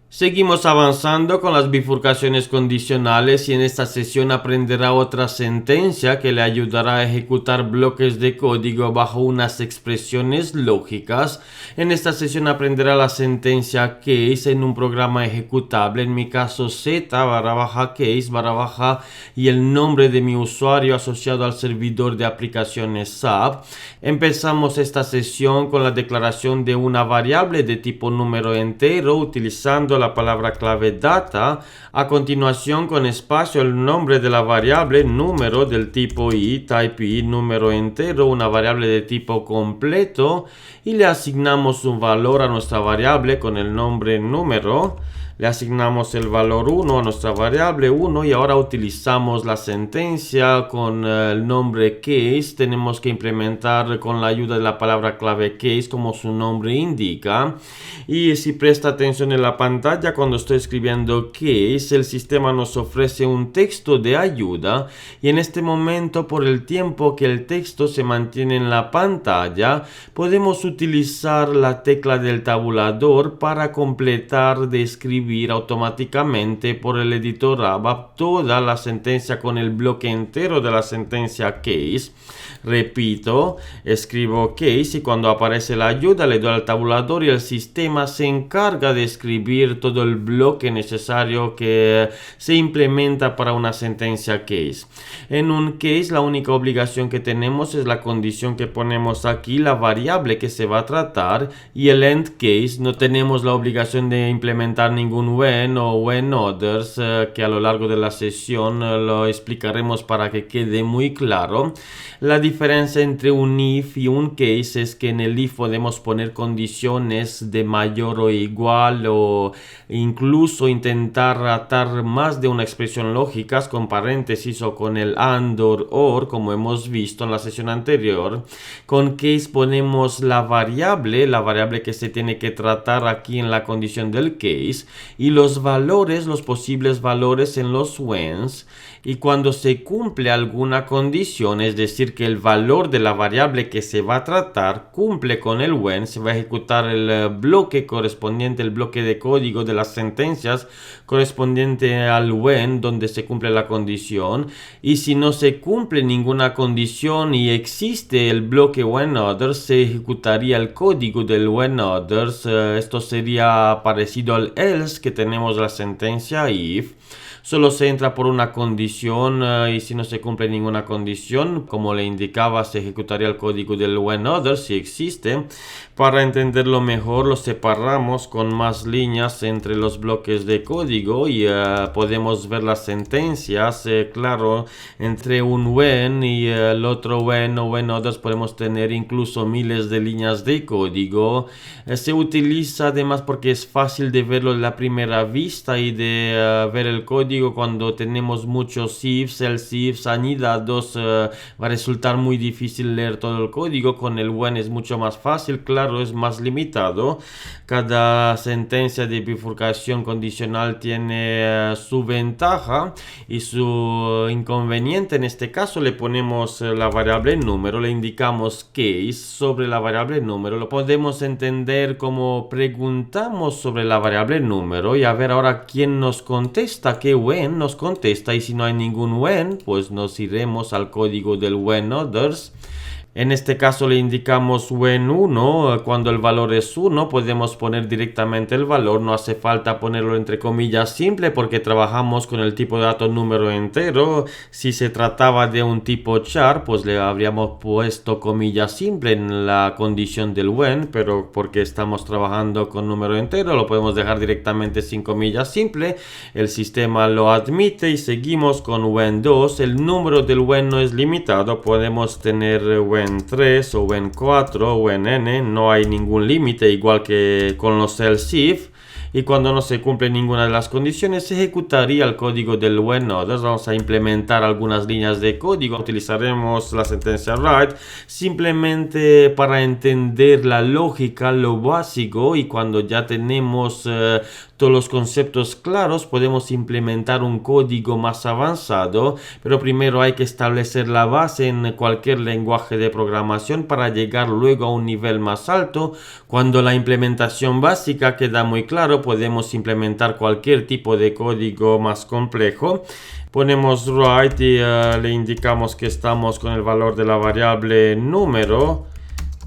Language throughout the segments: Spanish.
Seguimos avanzando con las bifurcaciones condicionales y en esta sesión aprenderá otra sentencia que le ayudará a ejecutar bloques de código bajo unas expresiones lógicas. En esta sesión aprenderá la sentencia case en un programa ejecutable, en mi caso z_case_ y el nombre de mi usuario asociado al servidor de aplicaciones SAP. Empezamos esta sesión con la declaración de una variable de tipo número entero utilizando la palabra clave data. A continuación, con espacio, el nombre de la variable número del tipo type número entero, una variable de tipo completo, y le asignamos un valor a nuestra variable con el nombre número. Le asignamos el valor 1 a nuestra variable 1 y ahora utilizamos la sentencia con el nombre case. Tenemos que implementar con la ayuda de la palabra clave case como su nombre indica. Y si presta atención en la pantalla cuando estoy escribiendo case, el sistema nos ofrece un texto de ayuda y en este momento, por el tiempo que el texto se mantiene en la pantalla, podemos utilizar la tecla del tabulador para completar de escribir automáticamente por el editor ABAP toda la sentencia con el bloque entero de la sentencia case. Repito, escribo case y cuando aparece la ayuda le doy al tabulador y el sistema se encarga de escribir todo el bloque necesario que se implementa para una sentencia case. En un case la única obligación que tenemos es la condición que ponemos aquí, la variable que se va a tratar, y el end case no tenemos la obligación de implementar ningún when o when others, que a lo largo de la sesión lo explicaremos para que quede muy claro. La diferencia entre un if y un case es que en el if podemos poner condiciones de mayor o igual o incluso intentar atar más de una expresión lógica con paréntesis o con el and or como hemos visto en la sesión anterior. Con case ponemos la variable que se tiene que tratar aquí en la condición del case y los valores, los posibles valores en los whens, y cuando se cumple alguna condición, es decir que el valor de la variable que se va a tratar cumple con el when, se va a ejecutar el bloque correspondiente, el bloque de código de las sentencias correspondiente al when donde se cumple la condición, y si no se cumple ninguna condición y existe el bloque when others, se ejecutaría el código del when others. Esto sería parecido al else que tenemos la sentencia if. Solo se entra por una condición y si no se cumple ninguna condición, como le indicaba, se ejecutaría el código del when others si existe. Para entenderlo mejor, lo separamos con más líneas entre los bloques de código y podemos ver las sentencias. Claro, entre un when y el otro when o when others podemos tener incluso miles de líneas de código. Se utiliza además porque es fácil de verlo en la primera vista y de ver el código cuando tenemos muchos ifs, else ifs anidados. Va a resultar muy difícil leer todo el código. Con el when es mucho más fácil, claro, es más limitado. Cada sentencia de bifurcación condicional tiene su ventaja y su inconveniente. En este caso le ponemos la variable número, le indicamos case sobre la variable número. Lo podemos entender como preguntamos sobre la variable número y a ver ahora quién nos contesta, qué when nos contesta, y si no hay ningún when, pues nos iremos al código del when others. En este caso le indicamos when 1, cuando el valor es 1 podemos poner directamente el valor, no hace falta ponerlo entre comillas simple porque trabajamos con el tipo de dato número entero. Si se trataba de un tipo char, pues le habríamos puesto comillas simple en la condición del when, pero porque estamos trabajando con número entero lo podemos dejar directamente sin comillas simple. El sistema lo admite y seguimos con when 2. El número del when no es limitado, podemos tener when 3 o when 4 o when n, no hay ningún límite, igual que con los else if. Y cuando no se cumple ninguna de las condiciones, se ejecutaría el código del when others. Vamos a implementar algunas líneas de código. Utilizaremos la sentencia write simplemente para entender la lógica, lo básico, y cuando ya tenemos todos los conceptos claros podemos implementar un código más avanzado, pero primero hay que establecer la base en cualquier lenguaje de programación para llegar luego a un nivel más alto. Cuando la implementación básica queda muy claro, podemos implementar cualquier tipo de código más complejo. Ponemos write y le indicamos que estamos con el valor de la variable número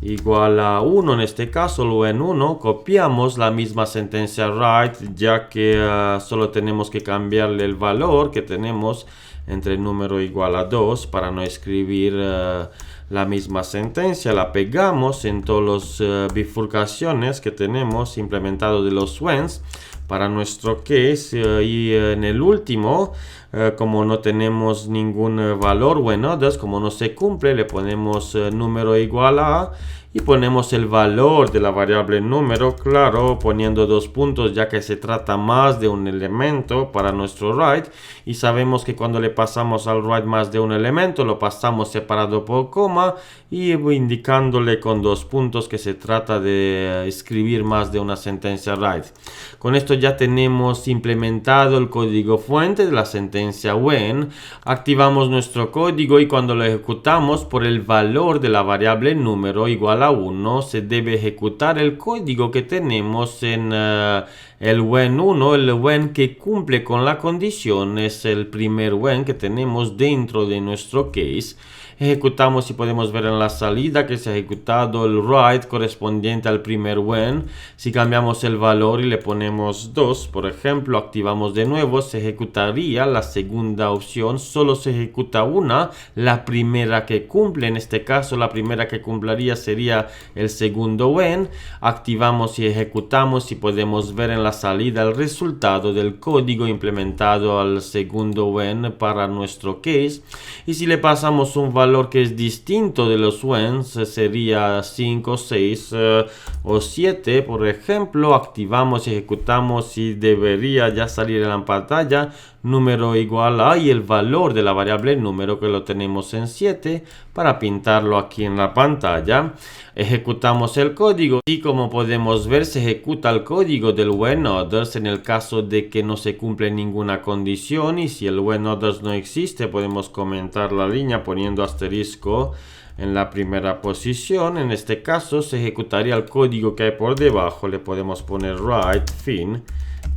igual a 1, en este caso lo en 1, copiamos la misma sentencia write, ya que solo tenemos que cambiarle el valor que tenemos entre número igual a 2 para no escribir la misma sentencia. La pegamos en todas las bifurcaciones que tenemos implementado de los whens para nuestro case y en el último, como no tenemos ningún valor when others, como no se cumple, le ponemos número igual a y ponemos el valor de la variable número, claro, poniendo 2 puntos, ya que se trata más de un elemento para nuestro write y sabemos que cuando le pasamos al write más de un elemento lo pasamos separado por coma y indicándole con 2 puntos que se trata de escribir más de una sentencia write. Con esto ya tenemos implementado el código fuente de la sentencia when. Activamos nuestro código y cuando lo ejecutamos por el valor de la variable número igual a 1 se debe ejecutar el código que tenemos en el when 1. El when que cumple con la condición es el primer when que tenemos dentro de nuestro case. Ejecutamos y podemos ver en la salida que se ha ejecutado el write correspondiente al primer when. Si cambiamos el valor y le ponemos 2, por ejemplo, activamos de nuevo, se ejecutaría la segunda opción. Solo se ejecuta una, la primera que cumple. En este caso, la primera que cumpliría sería el segundo when. Activamos y ejecutamos y podemos ver en la salida el resultado del código implementado al segundo when para nuestro case. Y si le pasamos un valor que es distinto de los whens, sería 5, 6 o 7, por ejemplo, activamos y ejecutamos y debería ya salir en la pantalla número igual a y el valor de la variable número que lo tenemos en 7 para pintarlo aquí en la pantalla. Ejecutamos el código y como podemos ver se ejecuta el código del when others en el caso de que no se cumple ninguna condición, y si el when others no existe podemos comentar la línea poniendo asterisco en la primera posición. En este caso se ejecutaría el código que hay por debajo. Le podemos poner write fin,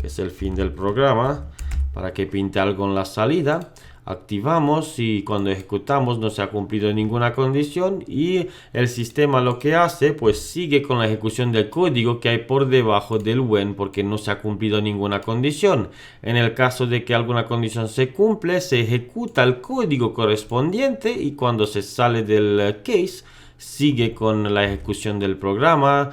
que es el fin del programa, para que pinte algo en la salida. Activamos y cuando ejecutamos no se ha cumplido ninguna condición y el sistema lo que hace pues sigue con la ejecución del código que hay por debajo del when porque no se ha cumplido ninguna condición. En el caso de que alguna condición se cumple, se ejecuta el código correspondiente y cuando se sale del case sigue con la ejecución del programa.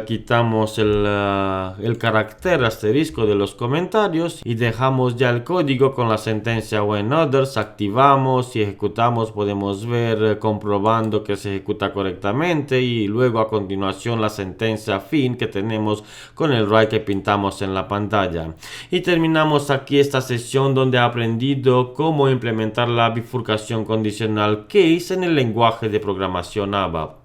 Quitamos el carácter asterisco de los comentarios y dejamos ya el código con la sentencia when others. Activamos y ejecutamos, podemos ver comprobando que se ejecuta correctamente y luego a continuación la sentencia fin que tenemos con el write que pintamos en la pantalla. Y terminamos aquí esta sesión donde he aprendido cómo implementar la bifurcación condicional case en el lenguaje de programación ABAP.